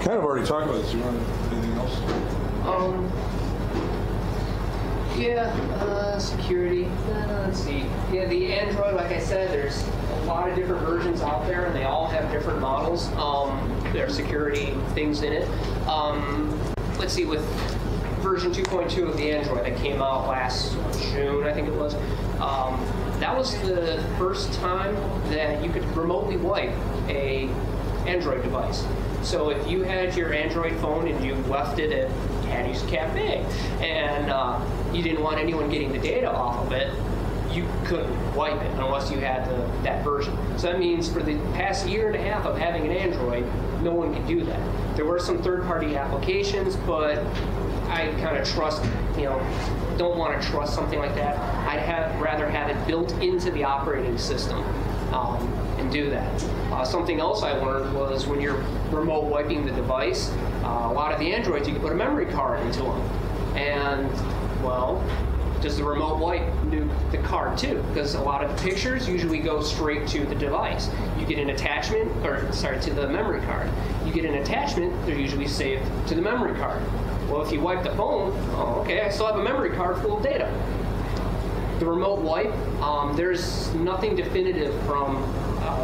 kind of already talked about this. You want anything else? Security. Let's see. Yeah, the Android, like I said, there's a lot of different versions out there, and they all have different models. There are security things in it. Let's see, with version 2.2 of the Android that came out last June, I think it was, that was the first time that you could remotely wipe a Android device. So if you had your Android phone and you left it at Caddy's Cafe and you didn't want anyone getting the data off of it, you couldn't wipe it unless you had that version. So that means for the past year and a half of having an Android, no one could do that. There were some third-party applications, but I kind of trust, don't want to trust something like that. I'd rather have it built into the operating system and do that. Something else I learned was when you're remote wiping the device, a lot of the Androids, you can put a memory card into them. And, well, does the remote wipe nuke the card too? Because a lot of the pictures usually go straight to the device. You get an attachment, to the memory card. You get an attachment, they're usually saved to the memory card. Well, if you wipe the phone, I still have a memory card full of data. The remote wipe, there's nothing definitive from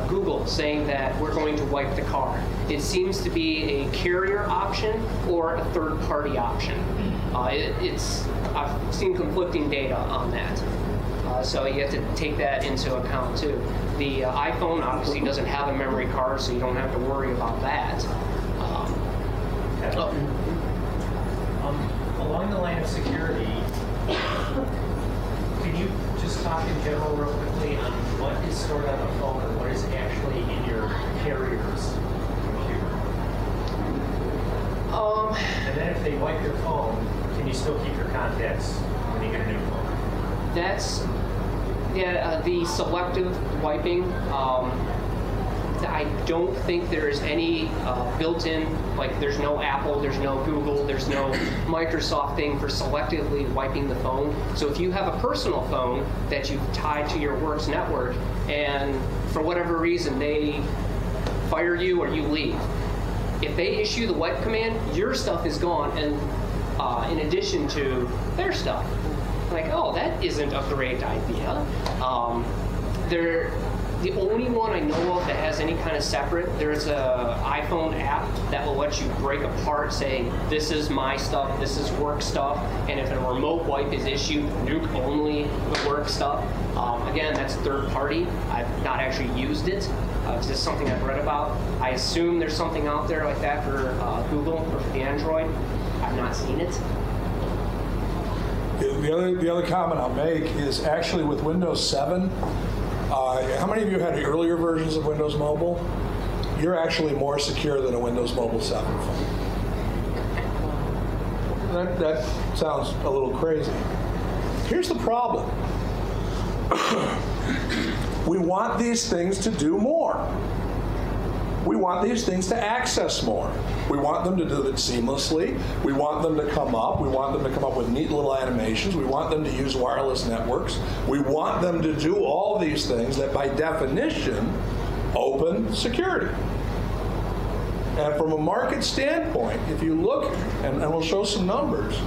Google saying that we're going to wipe the card. It seems to be a carrier option or a third-party option. I've seen conflicting data on that. So you have to take that into account too. The iPhone obviously doesn't have a memory card, so you don't have to worry about that. Along the line of security, can you just talk in general real quickly on what is stored on the phone and what is actually in your carrier's computer? And then if they wipe your phone, can you still keep your contacts when you get a new phone? That's, the selective wiping. I don't think there's any built-in, like there's no Apple, there's no Google, there's no Microsoft thing for selectively wiping the phone. So if you have a personal phone that you've tied to your work's network and for whatever reason they fire you or you leave, if they issue the wipe command, your stuff is gone, and in addition to their stuff. Like, oh, that isn't a great idea. The only one I know of that has any kind of separate, there's a iPhone app that will let you break apart, saying, this is my stuff, this is work stuff, and if a remote wipe is issued, nuke only the work stuff. Again, that's third party. I've not actually used it. It's just something I've read about. I assume there's something out there like that for Google or for the Android. I've not seen it. The other comment I'll make is actually with Windows 7, how many of you had the earlier versions of Windows Mobile? You're actually more secure than a Windows Mobile 7 phone. That sounds a little crazy. Here's the problem. We want these things to do more. We want these things to access more. We want them to do it seamlessly. We want them to come up. We want them to come up with neat little animations. We want them to use wireless networks. We want them to do all these things that by definition open security. And from a market standpoint, if you look, and we'll show some numbers,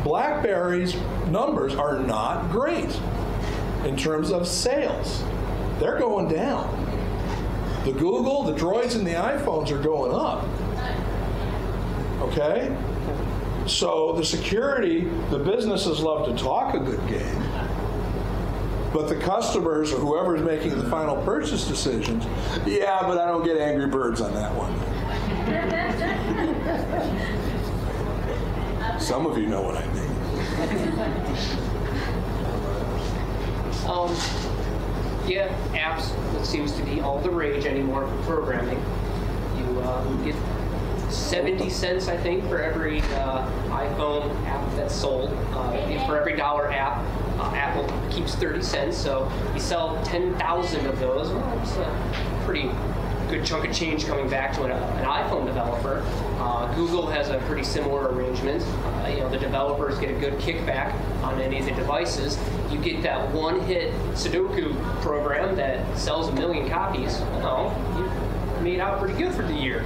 BlackBerry's numbers are not great in terms of sales. They're going down. The Google, the Droids, and the iPhones are going up. Okay? So the security, the businesses love to talk a good game, but the customers or whoever's making the final purchase decisions, yeah, but I don't get Angry Birds on that one. Some of you know what I mean. Yeah, apps, that seems to be all the rage anymore for programming. You get 70 cents, I think, for every iPhone app that's sold. For every $1 app, Apple keeps 30 cents, so you sell 10,000 of those. Well, it's a pretty good chunk of change coming back to an iPhone developer. Google has a pretty similar arrangement. The developers get a good kickback on any of the devices. You get that one-hit Sudoku program that sells 1 million copies. made out pretty good for the year.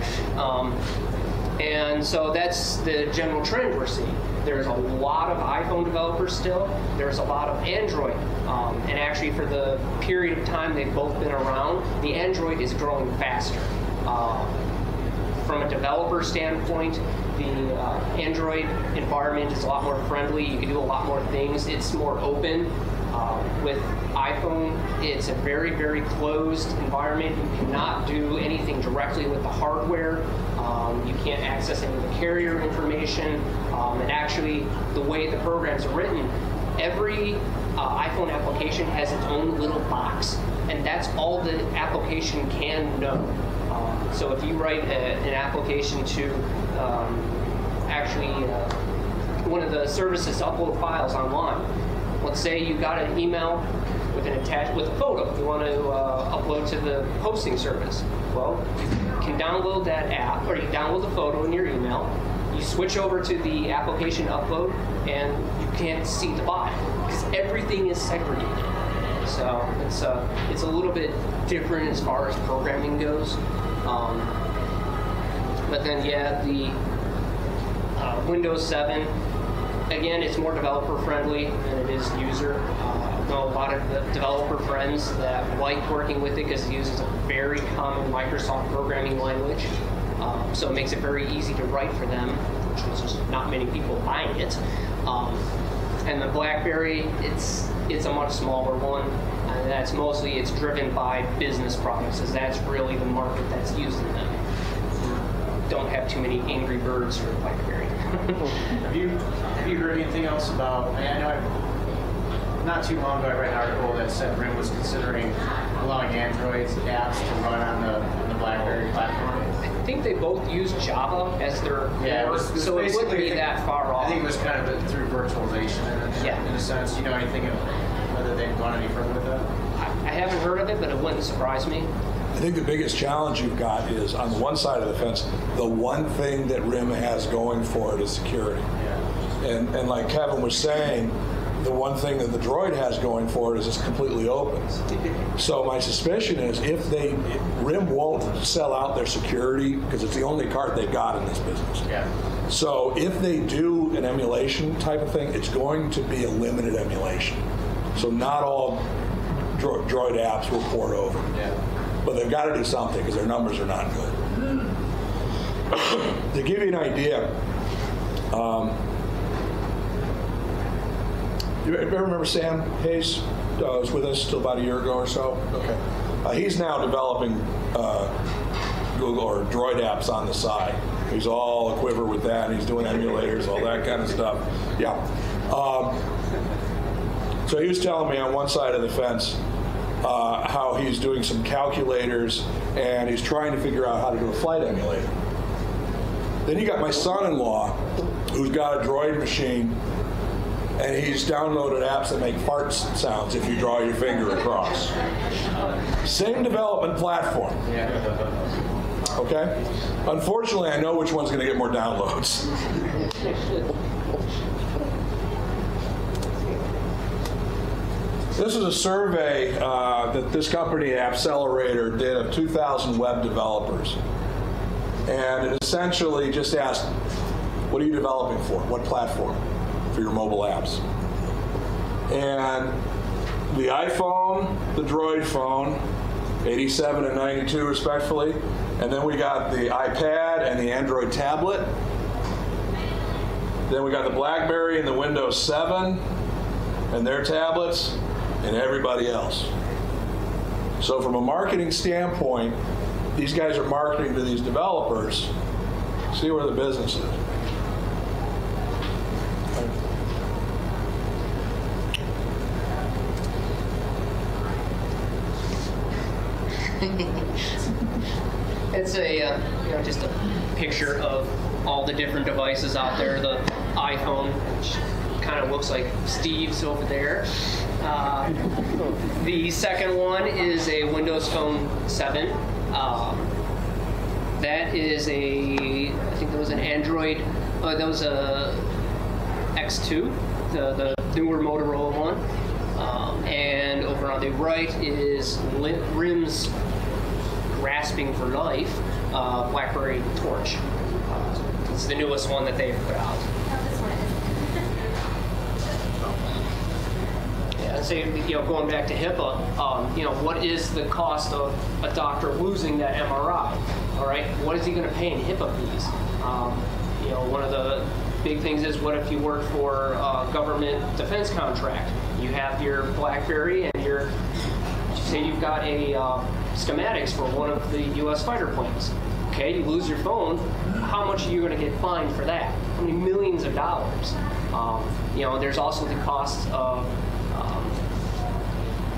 And so that's the general trend we're seeing. There's a lot of iPhone developers still. There's a lot of Android. And actually for the period of time they've both been around, the Android is growing faster. From a developer standpoint, the Android environment is a lot more friendly. You can do a lot more things. It's more open. With iPhone, it's a very, very closed environment. You cannot do anything directly with the hardware. You can't access any of the carrier information. And actually, the way the programs are written, every iPhone application has its own little box, and that's all the application can know. So if you write an application to one of the services to upload files online, let's say you got an email with a photo you want to upload to the hosting service. Well, you can download that app, or you download the photo in your email. You switch over to the application upload, and you can't see the body because everything is segregated. So it's a little bit different as far as programming goes. But then, yeah, the Windows 7, again, it's more developer friendly than it is user. I know a lot of the developer friends that like working with it because it uses a very common Microsoft programming language. So it makes it very easy to write for them, which is just not many people buying it. And the BlackBerry, it's a much smaller one. And that's mostly, it's driven by business products, as that's really the market that's using them. Don't have too many Angry Birds for BlackBerry. Have you heard anything else about? I know not too long ago I read an article that said RIM was considering allowing Android's apps to run on the BlackBerry platform. I think they both use Java as their core, so it wouldn't be that far off. I think it was kind of through virtualization in a sense. You know anything of whether they've gone any further with that? I haven't heard of it, but it wouldn't surprise me. I think the biggest challenge you've got is, on the one side of the fence, the one thing that RIM has going for it is security. Yeah. And like Kevin was saying, the one thing that the Droid has going for it is it's completely open. So my suspicion is RIM won't sell out their security because it's the only card they've got in this business. Yeah. So if they do an emulation type of thing, it's going to be a limited emulation. So not all Droid apps will port over. Yeah. But they've got to do something because their numbers are not good. To give you an idea, you ever remember Sam Hayes? Was with us till about a year ago or so. Okay, he's now developing Google or Droid apps on the side. He's all a quiver with that, and he's doing emulators, all that kind of stuff. Yeah. So he was telling me on one side of the fence how he's doing some calculators and he's trying to figure out how to do a flight emulator. Then you got my son-in-law who's got a Droid machine, and he's downloaded apps that make fart sounds if you draw your finger across. Same development platform. Okay? Unfortunately, I know which one's going to get more downloads. This is a survey that this company, Appcelerator, did of 2,000 web developers. And it essentially just asked, what are you developing for? What platform for your mobile apps? And the iPhone, the Droid phone, 87 and 92 respectfully. And then we got the iPad and the Android tablet. Then we got the BlackBerry and the Windows 7 and their tablets, and everybody else. So from a marketing standpoint, these guys are marketing to these developers. See where the business is. It's a just a picture of all the different devices out there. The iPhone, which kind of looks like Steve's over there. The second one is a Windows Phone 7. That is I think that was an Android, that was a X2, the newer Motorola one. And over on the right is RIM's grasping for life BlackBerry Torch. It's the newest one that they've put out. Yeah, and say, going back to HIPAA, what is the cost of a doctor losing that MRI? All right, what is he going to pay in HIPAA fees? One of the big things is, what if you work for a government defense contract? You have your BlackBerry and say you've got a schematics for one of the U.S. fighter planes. Okay, you lose your phone. How much are you going to get fined for that? How many millions of dollars? There's also the cost of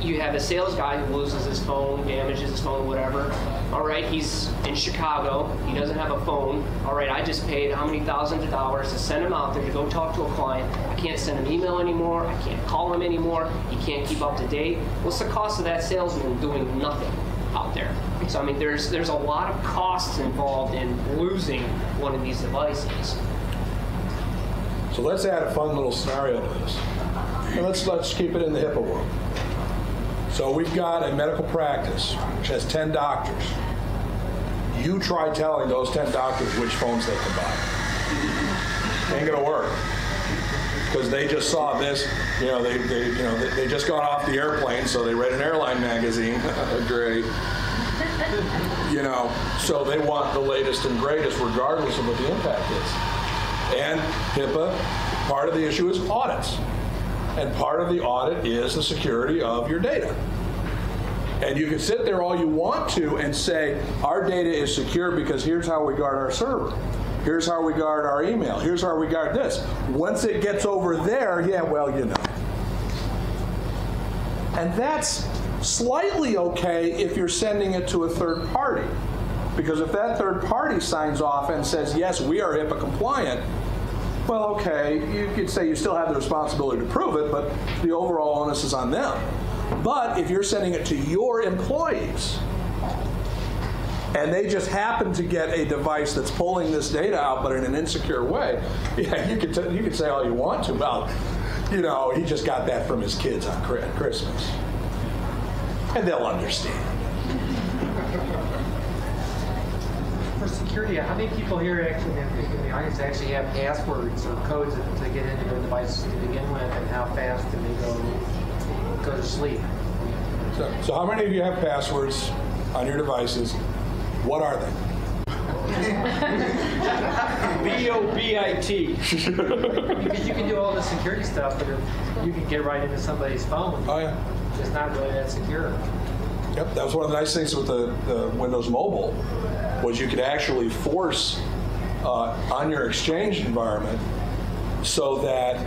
you have a sales guy who loses his phone, damages his phone, whatever. All right, he's in Chicago. He doesn't have a phone. All right, I just paid how many thousands of dollars to send him out there to go talk to a client. I can't send him email anymore. I can't call him anymore. He can't keep up to date. What's the cost of that salesman doing nothing out there? So, I mean, there's a lot of costs involved in losing one of these devices. So let's add a fun little scenario to this. And let's keep it in the HIPAA world. So we've got a medical practice which has 10 doctors. You try telling those 10 doctors which phones they can buy. Ain't gonna work. Because they just saw this, they just got off the airplane, so they read an airline magazine. Great. So they want the latest and greatest regardless of what the impact is. And HIPAA, part of the issue is audits. And part of the audit is the security of your data. And you can sit there all you want to and say, our data is secure because here's how we guard our server. Here's how we guard our email. Here's how we guard this. Once it gets over there, And that's slightly okay if you're sending it to a third party. Because if that third party signs off and says, yes, we are HIPAA compliant, well, okay, you could say you still have the responsibility to prove it, but the overall onus is on them. But if you're sending it to your employees, and they just happen to get a device that's pulling this data out, but in an insecure way, you could say all you want to, well, he just got that from his kids on Christmas. And they'll understand. For security, how many people here actually in the audience actually have passwords or codes to get into their devices to begin with, and how fast do they go to sleep? So how many of you have passwords on your devices? What are they? BOBIT. Because you can do all the security stuff, but you can get right into somebody's phone. Oh, yeah. It's not really that secure. Yep, that was one of the nice things with the Windows Mobile, was you could actually force on your Exchange environment so that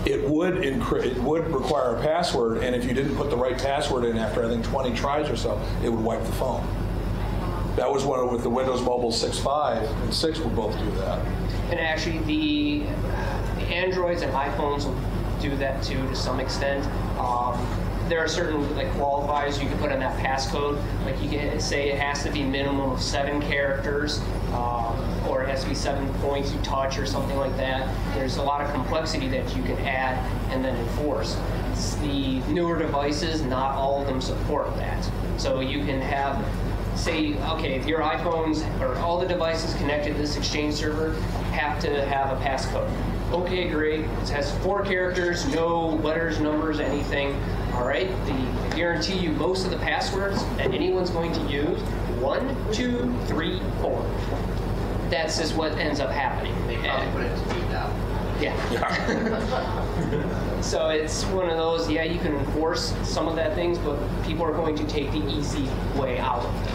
it would require a password, and if you didn't put the right password in after, I think, 20 tries or so, it would wipe the phone. That was one with the Windows Mobile 6.5 and 6 would both do that. And actually, the Androids and iPhones will do that too to some extent. There are certain qualifiers you can put in that passcode. Like you can say it has to be minimum of 7 characters, or it has to be 7 points you touch or something like that. There's a lot of complexity that you can add and then enforce. The newer devices, not all of them support that. So you can have, say, okay, if your iPhones or all the devices connected to this Exchange server have to have a passcode. Okay, great. It has 4 characters, no letters, numbers, anything. All right. I guarantee you most of the passwords that anyone's going to use, 1, 2, 3, 4. That's just what ends up happening. They probably put it to deep now. Yeah. So it's one of those, you can enforce some of that things, but people are going to take the easy way out of it.